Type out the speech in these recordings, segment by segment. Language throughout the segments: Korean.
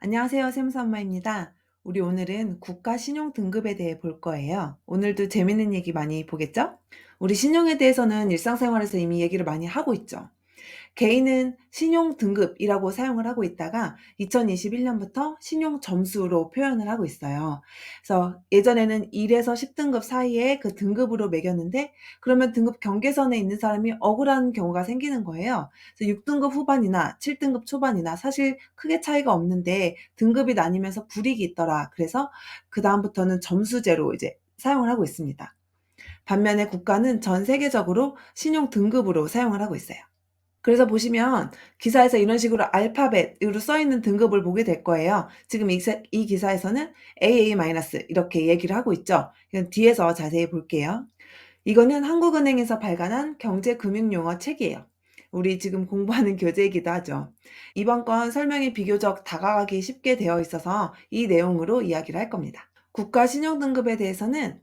안녕하세요. 샘사 엄마입니다. 우리 오늘은 국가 신용 등급에 대해 볼 거예요. 오늘도 재밌는 얘기 많이 보겠죠? 우리 신용에 대해서는 일상생활에서 이미 얘기를 많이 하고 있죠. 개인은 신용 등급이라고 사용을 하고 있다가 2021년부터 신용 점수로 표현을 하고 있어요. 그래서 예전에는 1에서 10등급 사이에 그 등급으로 매겼는데 그러면 등급 경계선에 있는 사람이 억울한 경우가 생기는 거예요. 그래서 6등급 후반이나 7등급 초반이나 사실 크게 차이가 없는데 등급이 나뉘면서 불이익이 있더라. 그래서 그다음부터는 점수제로 이제 사용을 하고 있습니다. 반면에 국가는 전 세계적으로 신용 등급으로 사용을 하고 있어요. 그래서 보시면 기사에서 이런 식으로 알파벳으로 써 있는 등급을 보게 될 거예요. 지금 이 기사에서는 AA- 이렇게 얘기를 하고 있죠. 이건 뒤에서 자세히 볼게요. 이거는 한국은행에서 발간한 경제금융용어 책이에요. 우리 지금 공부하는 교재이기도 하죠. 이번 건 설명이 비교적 다가가기 쉽게 되어 있어서 이 내용으로 이야기를 할 겁니다. 국가 신용 등급에 대해서는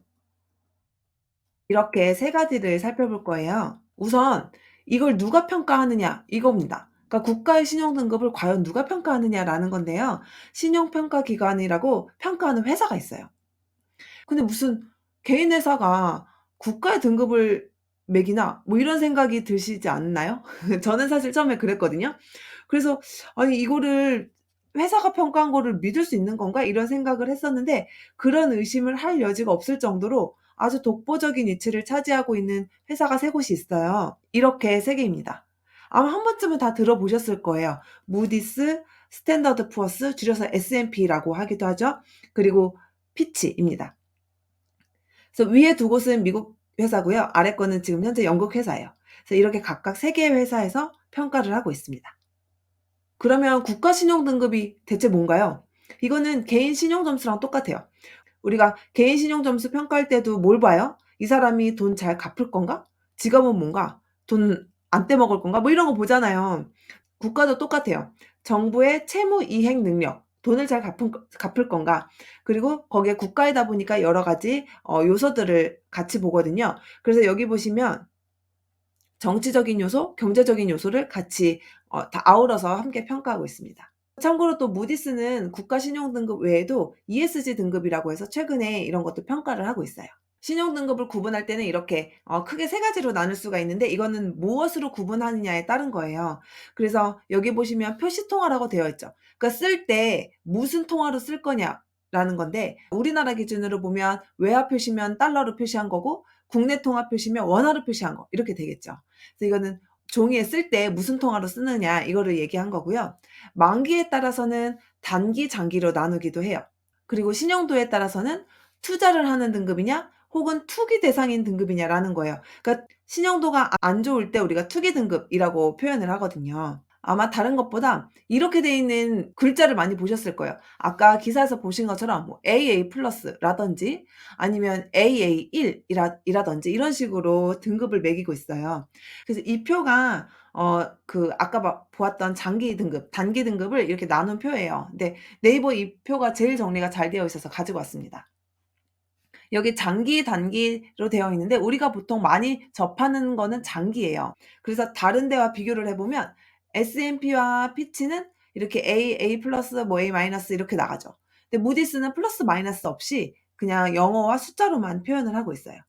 이렇게 세 가지를 살펴볼 거예요. 우선 이걸 누가 평가하느냐 이겁니다. 그러니까 국가의 신용 등급을 과연 누가 평가하느냐라는 건데요. 신용평가기관이라고 평가하는 회사가 있어요. 근데 무슨 개인 회사가 국가의 등급을 매기나 뭐 이런 생각이 드시지 않나요? 저는 사실 처음에 그랬거든요. 그래서 '아니 이거를 회사가 평가한 거를 믿을 수 있는 건가?' 이런 생각을 했었는데 그런 의심을 할 여지가 없을 정도로 아주 독보적인 위치를 차지하고 있는 회사가 세 곳이 있어요. 이렇게 세 개입니다. 아마 한 번쯤은 다 들어보셨을 거예요. 무디스, 스탠더드 푸어스 줄여서 S&P라고 하기도 하죠. 그리고 피치입니다. 그래서 위에 두 곳은 미국 회사고요. 아래 거는 지금 현재 영국 회사예요. 그래서 이렇게 각각 세 개의 회사에서 평가를 하고 있습니다. 그러면 국가 신용 등급이 대체 뭔가요? 이거는 개인 신용 점수랑 똑같아요. 우리가 개인 신용 점수 평가할 때도 뭘 봐요? '이 사람이 돈 잘 갚을 건가? 직업은 뭔가? 돈 안 떼먹을 건가?' 뭐 이런 거 보잖아요. 국가도 똑같아요. 정부의 채무 이행 능력, 돈을 잘 갚을 건가? 그리고 거기에 국가이다 보니까 여러 가지 요소들을 같이 보거든요. 그래서 여기 보시면 정치적인 요소, 경제적인 요소를 같이 다 아우러서 함께 평가하고 있습니다. 참고로 또 무디스는 국가 신용 등급 외에도 ESG 등급이라고 해서 최근에 이런 것도 평가를 하고 있어요. 신용 등급을 구분할 때는 이렇게 크게 세 가지로 나눌 수가 있는데 이거는 무엇으로 구분하느냐에 따른 거예요. 그래서 여기 보시면 표시통화라고 되어 있죠. 그러니까 쓸 때 무슨 통화로 쓸 거냐라는 건데 우리나라 기준으로 보면 외화 표시면 달러로 표시한 거고 국내 통화 표시면 원화로 표시한 거 이렇게 되겠죠. 그래서 이거는 종이에 쓸 때 무슨 통화로 쓰느냐 이거를 얘기한 거고요. 만기에 따라서는 단기, 장기로 나누기도 해요. 그리고 신용도에 따라서는 투자를 하는 등급이냐 혹은 투기 대상인 등급이냐라는 거예요. 그러니까 신용도가 안 좋을 때 우리가 투기 등급이라고 표현을 하거든요. 아마 다른 것보다 이렇게 돼 있는 글자를 많이 보셨을 거예요. 아까 기사에서 보신 것처럼 뭐 AA 플러스라든지 아니면 AA1 이라든지 이런 식으로 등급을 매기고 있어요. 그래서 이 표가 아까 보았던 장기 등급, 단기 등급을 이렇게 나눈 표예요. 근데 네이버 이 표가 제일 정리가 잘 되어 있어서 가지고 왔습니다. 여기 장기, 단기로 되어 있는데 우리가 보통 많이 접하는 거는 장기예요. 그래서 다른 데와 비교를 해 보면 S&P와 피치는 이렇게 A 플러스 뭐 A 마이너스 이렇게 나가죠. 근데 무디스는 플러스 마이너스 없이 그냥 영어와 숫자로만 표현을 하고 있어요.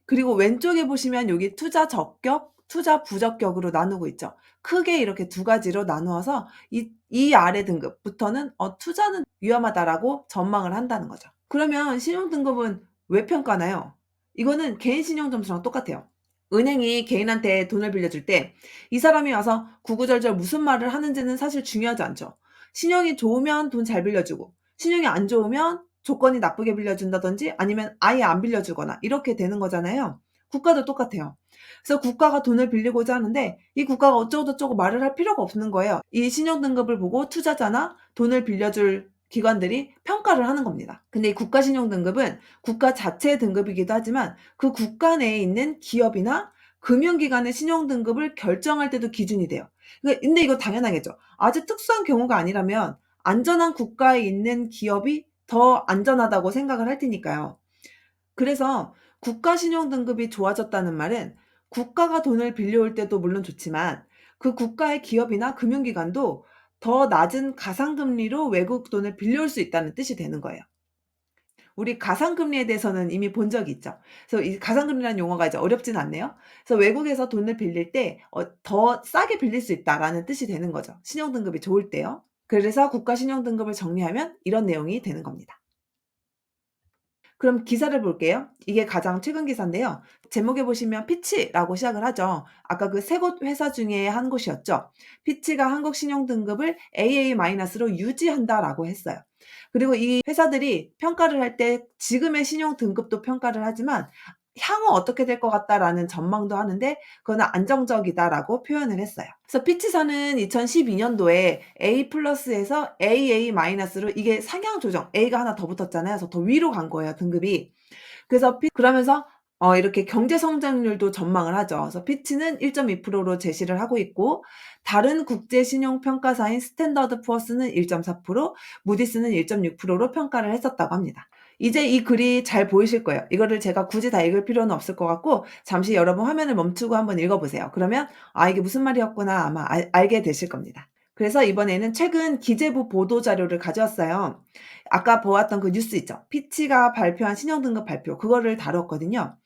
그리고 왼쪽에 보시면 여기 투자 적격, 투자 부적격으로 나누고 있죠. 크게 이렇게 두 가지로 나누어서 이 아래 등급부터는 '투자는 위험하다.'라고 전망을 한다는 거죠. 그러면 신용 등급은 왜 평가하나요? 이거는 개인 신용 점수랑 똑같아요. 은행이 개인한테 돈을 빌려줄 때 이 사람이 와서 구구절절 무슨 말을 하는지는 사실 중요하지 않죠. 신용이 좋으면 돈 잘 빌려주고 신용이 안 좋으면 조건이 나쁘게 빌려준다든지 아니면 아예 안 빌려주거나 이렇게 되는 거잖아요. 국가도 똑같아요. 그래서 국가가 돈을 빌리고자 하는데 이 국가가 어쩌고저쩌고 말을 할 필요가 없는 거예요. 이 신용 등급을 보고 투자자나 돈을 빌려줄 기관들이 평가를 하는 겁니다. 근데 이 국가 신용 등급은 국가 자체의 등급이기도 하지만 그 국가 내에 있는 기업이나 금융기관의 신용 등급을 결정할 때도 기준이 돼요. 근데 이거 당연하겠죠. 아주 특수한 경우가 아니라면 안전한 국가에 있는 기업이 더 안전하다고 생각을 할 테니까요. 그래서 국가 신용 등급이 좋아졌다는 말은 국가가 돈을 빌려올 때도 물론 좋지만 그 국가의 기업이나 금융기관도 더 낮은 가상금리로 외국 돈을 빌려올 수 있다는 뜻이 되는 거예요. 우리 가상금리에 대해서는 이미 본 적이 있죠. 그래서 이 가상금리라는 용어가 이제 어렵진 않네요. 그래서 외국에서 돈을 빌릴 때 더 싸게 빌릴 수 있다라는 뜻이 되는 거죠. 신용등급이 좋을 때요. 그래서 국가 신용등급을 정리하면 이런 내용이 되는 겁니다. 그럼 기사를 볼게요. 이게 가장 최근 기사인데요. 제목에 보시면 피치라고 시작을 하죠. 아까 그 세 곳 회사 중에 한 곳이었죠. 피치가 한국 신용 등급을 AA-로 유지한다라고 했어요. 그리고 이 회사들이 평가를 할 때 지금의 신용 등급도 평가를 하지만 향후 어떻게 될 것 같다라는 전망도 하는데 그거는 안정적이다라고 표현을 했어요. 그래서 피치사는 2012 년도에 A+에서 AA-로 이게 상향 조정, A가 하나 더 붙었잖아요. 그래서 더 위로 간 거예요, 등급이. 그러면서 이렇게 경제 성장률도 전망을 하죠. 그래서 피치는 1.2%로 제시를 하고 있고 다른 국제 신용 평가사인 스탠더드 푸어스는 1.4%, 무디스는 1.6%로 평가를 했었다고 합니다. 이제 이 글이 잘 보이실 거예요. 이거를 제가 굳이 다 읽을 필요는 없을 것 같고 잠시 여러분 화면을 멈추고 한번 읽어 보세요. 그러면 '아 이게 무슨 말이었구나.' 아마 알게 되실 겁니다. 그래서 이번에는 최근 기재부 보도 자료를 가져왔어요. 아까 보았던 그 뉴스 있죠. 피치가 발표한 신용등급 발표 그거를 다뤘거든요.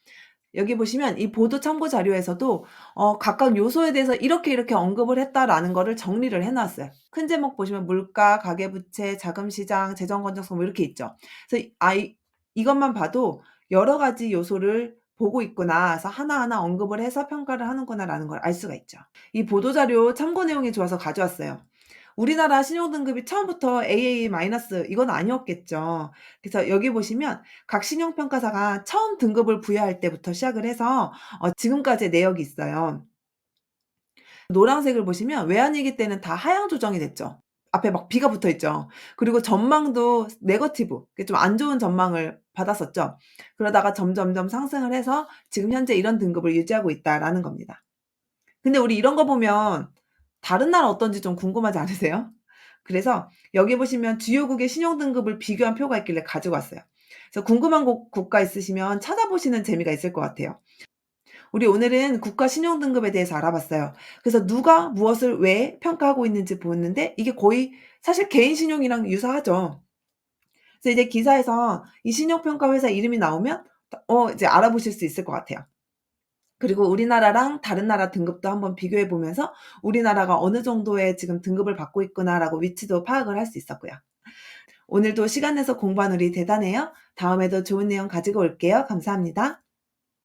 여기 보시면 이 보도 참고 자료에서도 각각 요소에 대해서 이렇게 언급을 했다라는 거를 정리를 해 놨어요. 큰 제목 보시면 물가, 가계부채, 자금시장, 재정 건전성 뭐 이렇게 있죠. 그래서 이것만 봐도 '여러 가지 요소를 보고 있구나. 그래서 하나하나 언급을 해서 평가를 하는구나.'라는 걸 알 수가 있죠. 이 보도 자료 참고 내용이 좋아서 가져왔어요. 우리나라 신용등급이 처음부터 AA- 이건 아니었겠죠. 그래서 여기 보시면 각 신용평가사가 처음 등급을 부여할 때부터 시작을 해서 지금까지의 내역이 있어요. 노란색을 보시면 외환위기 때는 다 하향 조정이 됐죠. 앞에 막 B가 붙어 있죠. 그리고 전망도 네거티브 좀 안 좋은 전망을 받았었죠. 그러다가 점점점 상승을 해서 지금 현재 이런 등급을 유지하고 있다라는 겁니다. 근데 우리 이런 거 보면 다른 나라 어떤지 좀 궁금하지 않으세요? 그래서 여기 보시면 주요국의 신용등급을 비교한 표가 있길래 가지고 왔어요. 그래서 궁금한 국가 있으시면 찾아보시는 재미가 있을 것 같아요. 우리 오늘은 국가 신용등급에 대해서 알아봤어요. 그래서 누가 무엇을 왜 평가하고 있는지 보는데 이게 거의 사실 개인 신용이랑 유사하죠. 그래서 이제 기사에서 이 신용평가 회사 이름이 나오면 이제 알아보실 수 있을 것 같아요. 그리고 우리나라랑 다른 나라 등급도 한번 비교해 보면서 '우리나라가 어느 정도의 지금 등급을 받고 있구나.'라고 위치도 파악을 할 수 있었고요. 오늘도 시간 내서 공부한 우리 대단해요. 다음에도 좋은 내용 가지고 올게요. 감사합니다.